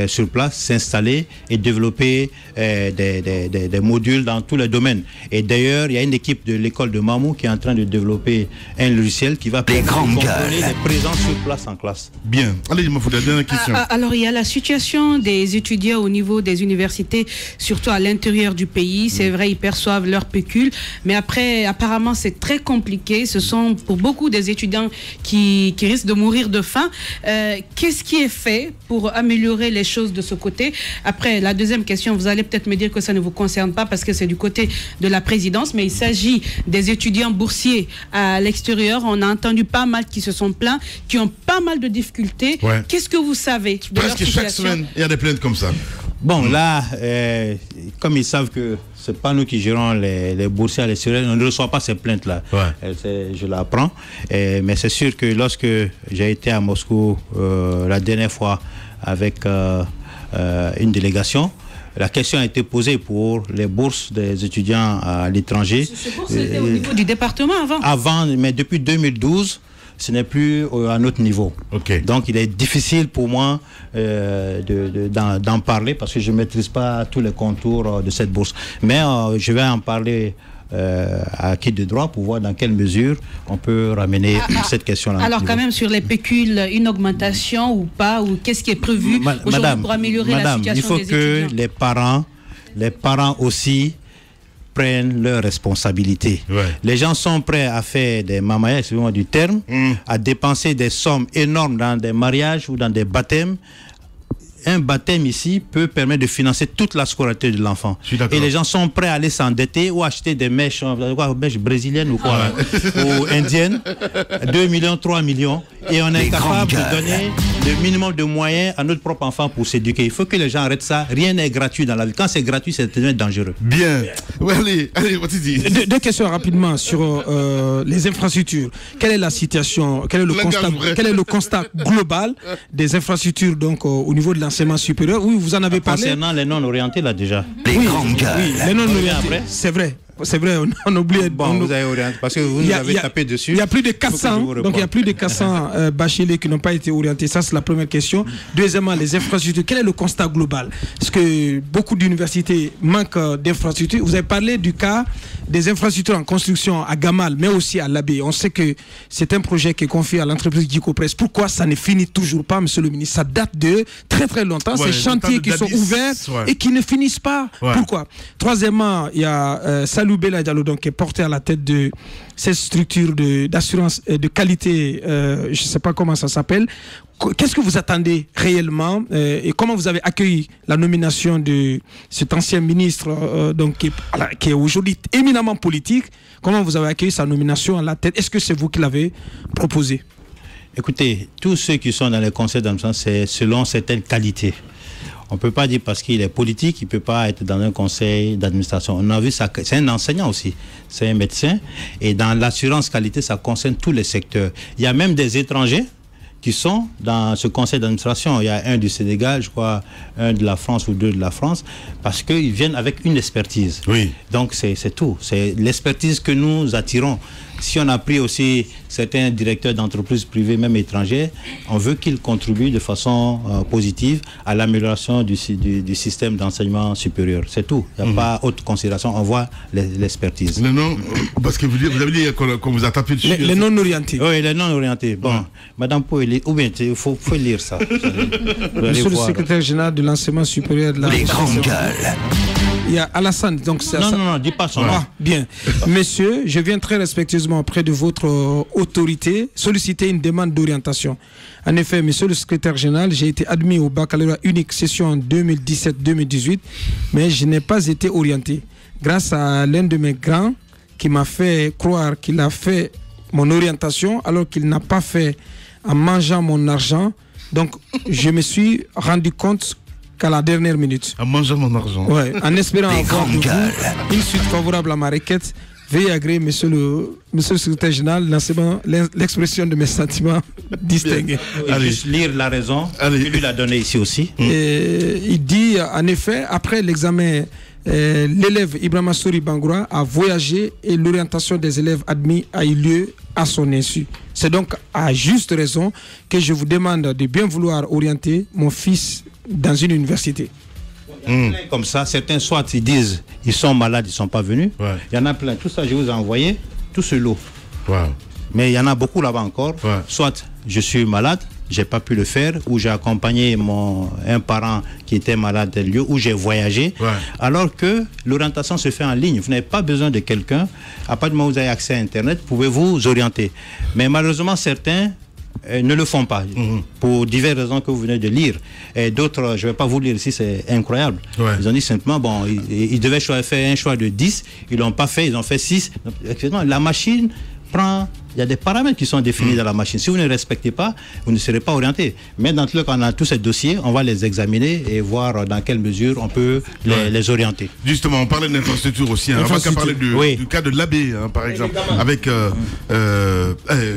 sur place, s'installer et développer des modules dans tous les domaines. Et d'ailleurs, il y a une équipe de l'école de Mamou qui est en train de développer un logiciel qui va permettre de contrôler les présences sur place en classe. Bien. Allez, il me faut la dernière question. Alors, il y a la situation des étudiants au niveau des universités, surtout à l'intérieur du pays. C'est vrai, ils perçoivent leur pécule, mais après, apparemment, c'est très compliqué. Ce sont pour beaucoup des étudiants qui risquent de mourir de faim. Qu'est-ce qui est fait pour améliorer les choses de ce côté? Après, la deuxième question, vous allez peut-être me dire que ça ne vous concerne pas parce que c'est du côté de la présidence, mais il s'agit des étudiants boursiers à l'extérieur. On a entendu pas mal qui se sont plaints, qui ont pas mal de difficultés. Qu'est-ce que vous savez de leur situation? chaque semaine, il y a des plaintes comme ça. Bon, là, comme ils savent que c'est pas nous qui gérons les boursiers à l'extérieur, on ne reçoit pas ces plaintes-là. Ouais. Je l'apprends. Mais c'est sûr que lorsque j'ai été à Moscou la dernière fois avec une délégation, la question a été posée pour les bourses des étudiants à l'étranger. Ces bourses étaient au niveau du département avant. Avant, mais depuis 2012, ce n'est plus à notre niveau. Okay. Donc, il est difficile pour moi d'en parler parce que je ne maîtrise pas tous les contours de cette bourse. Mais je vais en parler à qui de droit pour voir dans quelle mesure on peut ramener cette question-là. Alors, quand même, sur les pécules, une augmentation ou pas, ou qu'est-ce qui est prévu aujourd'hui pour améliorer la situation des étudiants? Il faut que les parents aussi prennent leurs responsabilités. Ouais. Les gens sont prêts à faire des mamaya, excusez-moi du terme, à dépenser des sommes énormes dans des mariages ou dans des baptêmes. Un baptême ici peut permettre de financer toute la scolarité de l'enfant. Et les gens sont prêts à aller s'endetter ou acheter des mèches brésiliennes ou quoi, ou indiennes, 2 millions, 3 millions. Et on est capable de donner le minimum de moyens à notre propre enfant pour s'éduquer. Il faut que les gens arrêtent ça. Rien n'est gratuit dans la vie. Quand c'est gratuit, c'est tellement dangereux. Bien. Ouais, allez, deux questions rapidement sur les infrastructures. Quelle est la situation, quel est le constat global des infrastructures donc au niveau de l'enseignement supérieur? Oui, vous en avez parlé. Concernant les non-orientés, là, déjà. Oui, les non-orientés, c'est vrai. C'est vrai, on oublie. Bon, vous avez orienté parce que vous nous avez tapé dessus. Il y a plus de 400, donc il y a plus de 400 bacheliers qui n'ont pas été orientés. Ça, c'est la première question. Deuxièmement, les infrastructures. Quel est le constat global? Parce que beaucoup d'universités manquent d'infrastructures. Vous avez parlé du cas des infrastructures en construction à Gamal, mais aussi à l'Abbé. On sait que c'est un projet qui est confié à l'entreprise Gicopress. Pourquoi ça ne finit toujours pas, monsieur le ministre? Ça date de très très longtemps. Ces chantiers qui sont ouverts et qui ne finissent pas. Pourquoi? Troisièmement, il y a Salou Bella Diallo, donc, qui est porté à la tête de cette structure d'assurance de qualité, je ne sais pas comment ça s'appelle. Qu'est-ce que vous attendez réellement et comment vous avez accueilli la nomination de cet ancien ministre donc, qui est aujourd'hui éminemment politique? Comment vous avez accueilli sa nomination à la tête? Est-ce que c'est vous qui l'avez proposé? Écoutez, tous ceux qui sont dans les conseils d'administration, c'est selon certaines qualités. On ne peut pas dire parce qu'il est politique, il ne peut pas être dans un conseil d'administration. On a vu ça, c'est un enseignant aussi, c'est un médecin. Et dans l'assurance qualité, ça concerne tous les secteurs. Il y a même des étrangers qui sont dans ce conseil d'administration. Il y a un du Sénégal, je crois, un de la France ou deux de la France, parce qu'ils viennent avec une expertise. Oui. Donc c'est tout. C'est l'expertise que nous attirons. Si on a pris aussi certains directeurs d'entreprises privées, même étrangers, on veut qu'ils contribuent de façon positive à l'amélioration du système d'enseignement supérieur. C'est tout. Il n'y a pas autre considération. On voit l'expertise. Non, parce que vous avez dit qu'on vous a tapé dessus. Les non-orientés. Oui, les non-orientés. Bon, Madame Poëli, ou bien il faut lire ça. Monsieur le secrétaire général de l'enseignement supérieur de la Les grandes gueules. Il y a Alassane, donc c'est non, dis pas son nom. Ah, bien. Messieurs, je viens très respectueusement auprès de votre autorité solliciter une demande d'orientation. En effet, monsieur le secrétaire général, j'ai été admis au baccalauréat unique session 2017-2018, mais je n'ai pas été orienté. Grâce à l'un de mes grands qui m'a fait croire qu'il a fait mon orientation alors qu'il n'a pas fait en mangeant mon argent. Donc, je me suis rendu compte qu'à la dernière minute. En mangeant mon argent. Ouais, en espérant avoir de vous une suite favorable à ma requête, veuillez agréer, monsieur le secrétaire général, l'expression de mes sentiments distingués. Allez. Juste lire la raison, il lui l'a donné ici aussi. Et il dit, en effet, après l'examen, l'élève Ibrahima Souri Bangoura a voyagé et l'orientation des élèves admis a eu lieu à son insu. C'est donc à juste raison que je vous demande de bien vouloir orienter mon fils dans une université. Comme ça, certains soit ils disent ils sont malades, ils ne sont pas venus. Ouais. Il y en a plein. Tout ça, je vous ai envoyé, tout ce lot. Wow. Mais il y en a beaucoup là-bas encore. Ouais. Soit je suis malade, j'ai pas pu le faire, ou j'ai accompagné un parent qui était malade tel lieu, ou j'ai voyagé. Ouais. Alors que l'orientation se fait en ligne. Vous n'avez pas besoin de quelqu'un. À partir du moment où vous avez accès à Internet, vous pouvez vous orienter. Mais malheureusement, certains ne le font pas, pour diverses raisons que vous venez de lire. Et d'autres, je ne vais pas vous lire ici, c'est incroyable. Ouais. Ils ont dit simplement, bon, ils devaient faire un choix de 10, ils ne l'ont pas fait, ils ont fait 6. Donc, la machine il y a des paramètres qui sont définis dans la machine. Si vous ne respectez pas, vous ne serez pas orienté. Mais dans le cas, on a tous ces dossiers, on va les examiner et voir dans quelle mesure on peut les orienter. Justement, on parlait d'infrastructure aussi. On va parler du cas de l'Abbé, par exemple, avec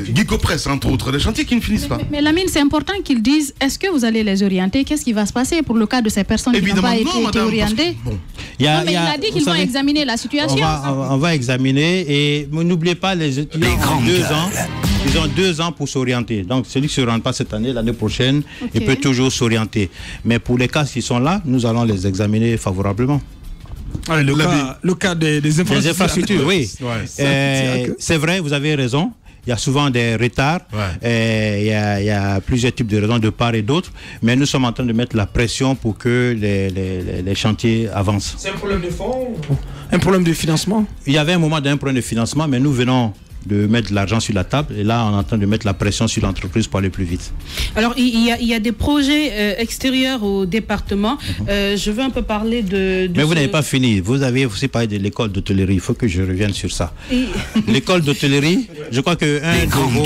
Guy Copresse, entre autres, des chantiers qui ne finissent pas. Mais Lamine, c'est important qu'ils disent, est-ce que vous allez les orienter? Qu'est-ce qui va se passer pour le cas de ces personnes qui n'ont pas été orientées? Il a dit qu'ils vont examiner la situation. On va examiner et n'oubliez pas les étudiants ont 2 ans. Ils ont 2 ans pour s'orienter. Donc celui qui ne se rend pas cette année, l'année prochaine, il peut toujours s'orienter. Mais pour les cas qui sont là, nous allons les examiner favorablement. Le cas des infrastructures. Oui. C'est vrai, vous avez raison. Il y a souvent des retards, il y a plusieurs types de raisons de part et d'autre, mais nous sommes en train de mettre la pression pour que les chantiers avancent. C'est un problème de fonds, un problème de financement? Il y avait un moment d'un problème de financement, mais nous venons de mettre de l'argent sur la table et là on est en train de mettre la pression sur l'entreprise pour aller plus vite. Alors il y a des projets extérieurs au département. Je veux un peu parler de mais vous n'avez pas fini. Vous avez aussi parlé de l'école d'hôtellerie. Il faut que je revienne sur ça. L'école d'hôtellerie, je crois qu'un de vos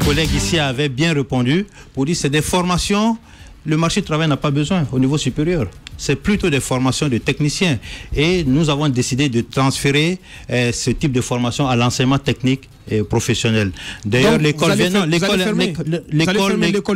collègues ici avait bien répondu pour dire que c'est des formations. Le marché du travail n'a pas besoin au niveau supérieur. C'est plutôt des formations de techniciens. Et nous avons décidé de transférer ce type de formation à l'enseignement technique et professionnel. D'ailleurs, l'école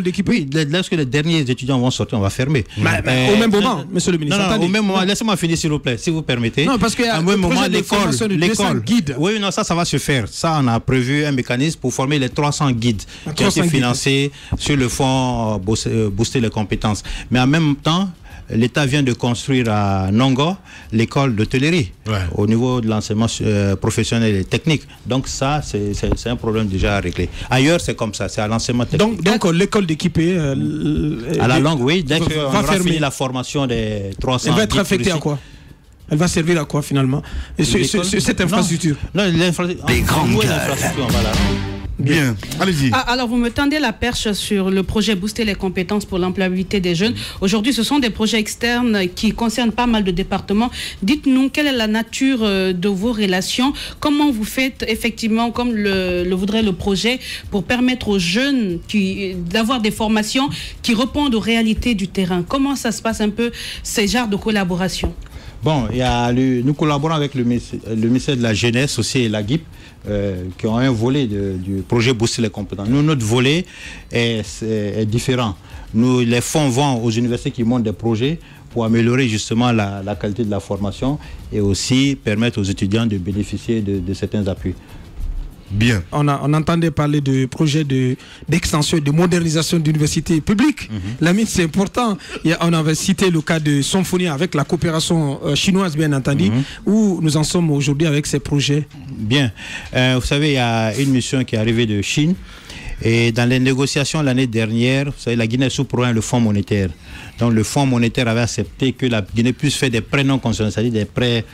d'équipe. Oui, lorsque les derniers étudiants vont sortir, on va fermer. Au même moment, monsieur le ministre. Non, au même moment, laissez-moi finir s'il vous plaît, si vous permettez. Non, parce qu'il y a un moment, l'école guide. Oui, non, ça va se faire. Ça, on a prévu un mécanisme pour former les 300 guides qui ont été financés sur le fonds Booster les compétences. Mais en même temps, l'État vient de construire à Nongo l'école d'hôtellerie au niveau de l'enseignement professionnel et technique. Donc ça, c'est un problème déjà à régler. Ailleurs, c'est comme ça, c'est à l'enseignement technique. Donc l'école d'équipée... à la longue, oui. Dès qu'on aura fini la formation des 300... Elle va être affectée à quoi? Elle va servir à quoi finalement? Cette infrastructure? Non, l'infrastructure, on va la rendre. Bien, allez-y. Alors, vous me tendez la perche sur le projet Booster les compétences pour l'employabilité des jeunes. Aujourd'hui, ce sont des projets externes qui concernent pas mal de départements. Dites-nous, quelle est la nature de vos relations? Comment vous faites effectivement, comme le voudrait le projet, pour permettre aux jeunes d'avoir des formations qui répondent aux réalités du terrain? Comment ça se passe un peu, ces genres de collaboration? Bon, nous collaborons avec le ministère de la Jeunesse aussi et la GIP, qui ont un volet du projet Booster les compétences. Nous, notre volet est différent. Les fonds vont aux universités qui montent des projets pour améliorer justement la qualité de la formation et aussi permettre aux étudiants de bénéficier de certains appuis. Bien. On entendait parler de projets d'extension et de modernisation d'universités publiques. Lamine, c'est important. On avait cité le cas de Symphonie avec la coopération chinoise, bien entendu, où nous en sommes aujourd'hui avec ces projets. Bien. Vous savez, il y a une mission qui est arrivée de Chine. Et dans les négociations l'année dernière, vous savez, la Guinée sous-programme le Fonds monétaire. Donc le Fonds monétaire avait accepté que la Guinée puisse faire des prêts non conditionnels, c'est-à-dire des prêts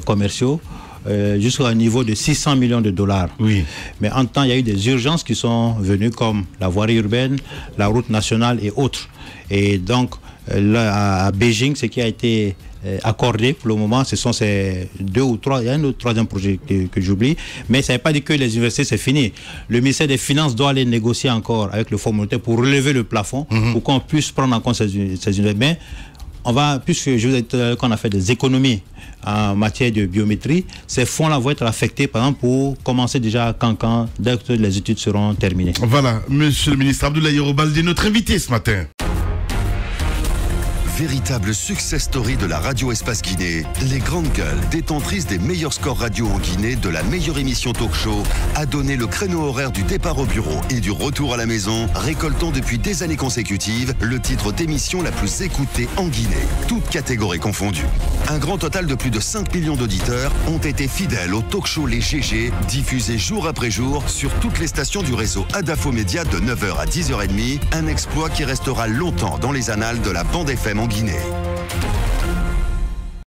commerciaux, jusqu'à un niveau de 600 millions de dollars. Oui. Mais en temps, il y a eu des urgences qui sont venues comme la voirie urbaine, la route nationale et autres. Et donc, là, à Beijing, ce qui a été accordé pour le moment, ce sont ces 2 ou 3, il y a un autre troisième projet que j'oublie, mais ça ne veut pas dire que les universités c'est fini. Le ministère des Finances doit aller négocier encore avec le Fonds monétaire pour relever le plafond, pour qu'on puisse prendre en compte ces universités. Mais on va, puisque je vous ai dit qu'on a fait des économies en matière de biométrie, ces fonds-là vont être affectés, par exemple, pour commencer déjà à Cancan, dès que les études seront terminées. Voilà, monsieur le ministre Abdoulaye Yoro Baldé, notre invité ce matin. Véritable success story de la radio Espace Guinée, les grandes gueules, détentrices des meilleurs scores radio en Guinée, de la meilleure émission talk show, a donné le créneau horaire du départ au bureau et du retour à la maison, récoltant depuis des années consécutives le titre d'émission la plus écoutée en Guinée, toutes catégories confondues. Un grand total de plus de 5 millions d'auditeurs ont été fidèles au talk show Les GG, diffusé jour après jour sur toutes les stations du réseau Adafo Média de 9h à 10h30, un exploit qui restera longtemps dans les annales de la bande FM en Guinée.